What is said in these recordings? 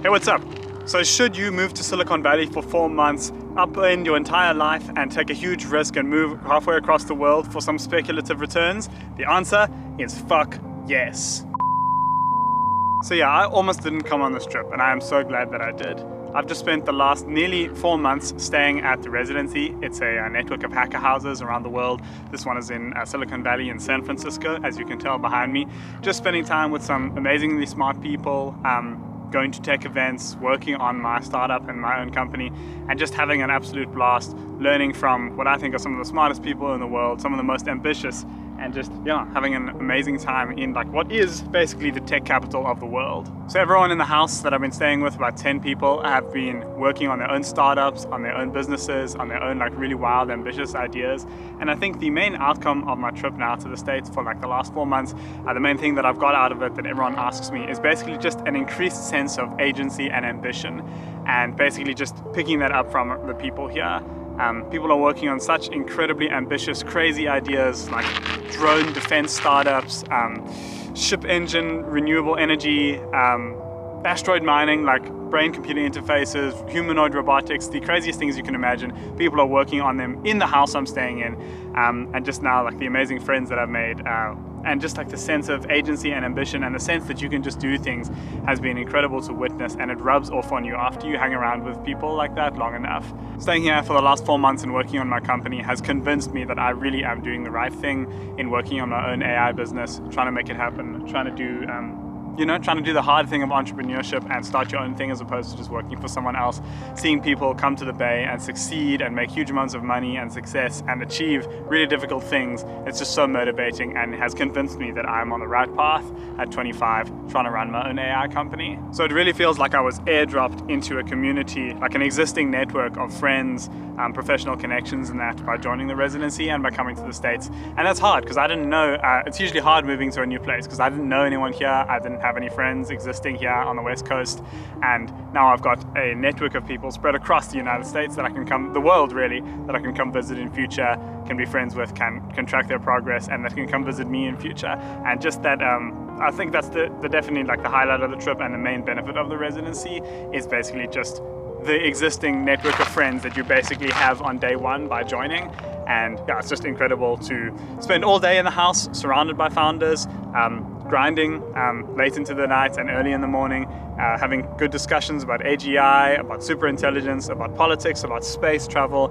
Hey, what's up? So should you move to Silicon Valley for 4 months, upend your entire life and take a huge risk and move halfway across the world for some speculative returns? The answer is fuck yes. So yeah, I almost didn't come on this trip and I am so glad that I did. I've just spent the last nearly 4 months staying at the residency. It's a network of hacker houses around the world. This one is in Silicon Valley in San Francisco, as you can tell behind me. Just spending time with some amazingly smart people, going to tech events, working on my startup and my own company, and just having an absolute blast, learning from what I think are some of the smartest people in the world, some of the most ambitious, and just, yeah, having an amazing time in like what is basically the tech capital of the world. So everyone in the house that I've been staying with, about 10 people, have been working on their own startups, on their own businesses, on their own like really wild, ambitious ideas. And I think the main outcome of my trip now to the States for like the last 4 months, the main thing that I've got out of it that everyone asks me is basically just an increased sense of agency and ambition, and basically just picking that up from the people here. People are working on such incredibly ambitious, crazy ideas like drone defense startups, ship engine, renewable energy, asteroid mining, like brain-computer interfaces, humanoid robotics, the craziest things you can imagine. People are working on them in the house I'm staying in, and just now like the amazing friends that I've made, and just like the sense of agency and ambition and the sense that you can just do things has been incredible to witness, and it rubs off on you after you hang around with people like that long enough. Staying here for the last 4 months and working on my company has convinced me that I really am doing the right thing in working on my own AI business, trying to make it happen, trying to do trying to do the hard thing of entrepreneurship and start your own thing as opposed to just working for someone else. Seeing people come to the Bay and succeed and make huge amounts of money and success and achieve really difficult things, it's just so motivating and has convinced me that I'm on the right path at 25, trying to run my own AI company. So it really feels like I was airdropped into a community, like an existing network of friends, professional connections and that, by joining the residency and by coming to the States. And that's hard because I didn't know, it's usually hard moving to a new place because I didn't know anyone here, I didn't have any friends existing here on the West Coast, and now I've got a network of people spread across the United States that I can come, the world really, that I can come visit in future, can be friends with, can track their progress, and that can come visit me in future. And just that, I think that's the definitely like the highlight of the trip and the main benefit of the residency is basically just the existing network of friends that you basically have on day one by joining. And yeah, it's just incredible to spend all day in the house surrounded by founders, grinding late into the night and early in the morning, having good discussions about AGI, about superintelligence, about politics, about space travel,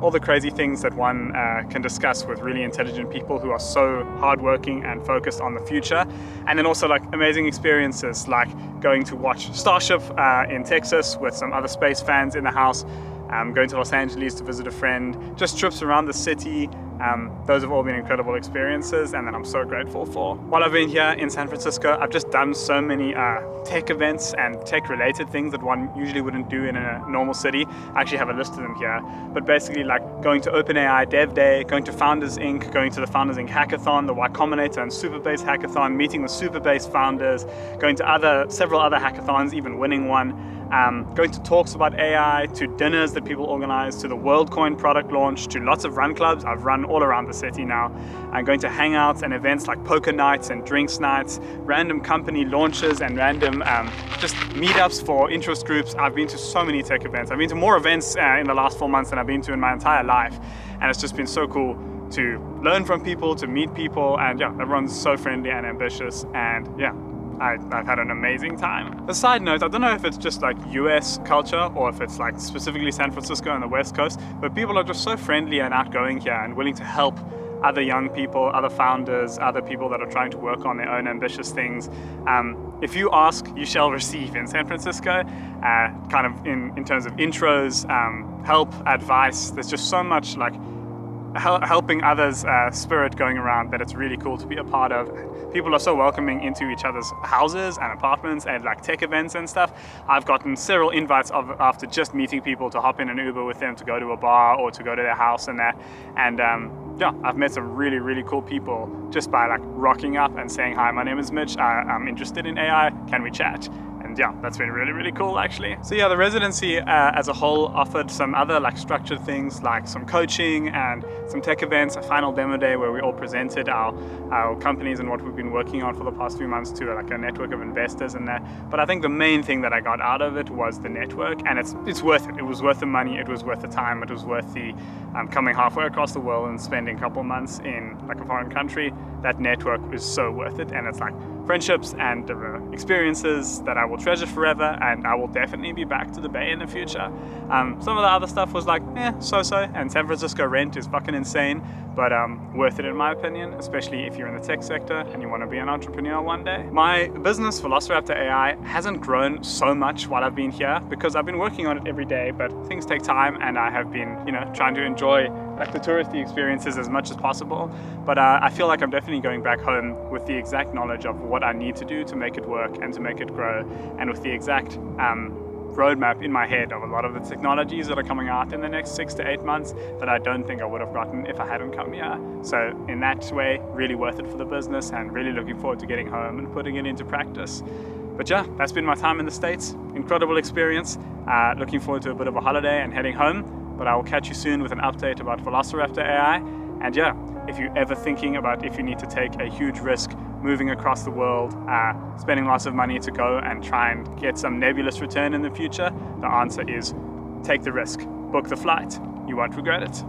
all the crazy things that one can discuss with really intelligent people who are so hardworking and focused on the future. And then also like amazing experiences like going to watch Starship in Texas with some other space fans in the house, going to Los Angeles to visit a friend, just trips around the city. Those have all been incredible experiences and that I'm so grateful for. While I've been here in San Francisco, I've just done so many tech events and tech related things that one usually wouldn't do in a normal city. I actually have a list of them here, but basically like going to OpenAI Dev Day, going to Founders Inc., going to the Founders Inc. Hackathon, the Y Combinator and Superbase Hackathon, meeting the Superbase founders, going to several other hackathons, even winning one. Going to talks about AI, to dinners that people organize, to the WorldCoin product launch, to lots of run clubs. I've run all around the city now. I'm going to hangouts and events like poker nights and drinks nights, random company launches and random just meetups for interest groups. I've been to so many tech events. I've been to more events in the last 4 months than I've been to in my entire life. And it's just been so cool to learn from people, to meet people, and yeah, everyone's so friendly and ambitious, and yeah, I've had an amazing time. A side note, I don't know if it's just like US culture or if it's like specifically San Francisco and the West Coast, but people are just so friendly and outgoing here and willing to help other young people, other founders, other people that are trying to work on their own ambitious things. If you ask, you shall receive in San Francisco, kind of in terms of intros, help, advice. There's just so much like helping others spirit going around that it's really cool to be a part of. People are so welcoming into each other's houses and apartments and like tech events and stuff. I've gotten several invites after just meeting people to hop in an Uber with them to go to a bar or to go to their house and that. And yeah, I've met some really, really cool people just by like rocking up and saying, hi, my name is Mitch, I'm interested in AI, can we chat? And And yeah, that's been really, really cool actually. So yeah, the residency as a whole offered some other like structured things like some coaching and some tech events, a final demo day where we all presented our companies and what we've been working on for the past few months to like a network of investors in there. But I think the main thing that I got out of it was the network, and it's worth it. It was worth the money, it was worth the time, it was worth the coming halfway across the world and spending a couple months in like a foreign country. That network is so worth it, and it's like friendships and experiences that I will treasure forever, and I will definitely be back to the Bay in the future. Some of the other stuff was like, so-so, and San Francisco rent is fucking insane, but worth it in my opinion, especially if you're in the tech sector and you want to be an entrepreneur one day. My business, Velociraptor AI, hasn't grown so much while I've been here because I've been working on it every day, but things take time, and I have been, trying to enjoy like the touristy experiences as much as possible. But I feel like I'm definitely going back home with the exact knowledge of what I need to do to make it work and to make it grow, and with the exact roadmap in my head of a lot of the technologies that are coming out in the next 6 to 8 months that I don't think I would have gotten if I hadn't come here. So in that way, really worth it for the business, and really looking forward to getting home and putting it into practice. But yeah, that's been my time in the States. Incredible experience. Looking forward to a bit of a holiday and heading home. But I will catch you soon with an update about Velociraptor AI. And yeah, if you're ever thinking about if you need to take a huge risk moving across the world, spending lots of money to go and try and get some nebulous return in the future, the answer is take the risk, book the flight. You won't regret it.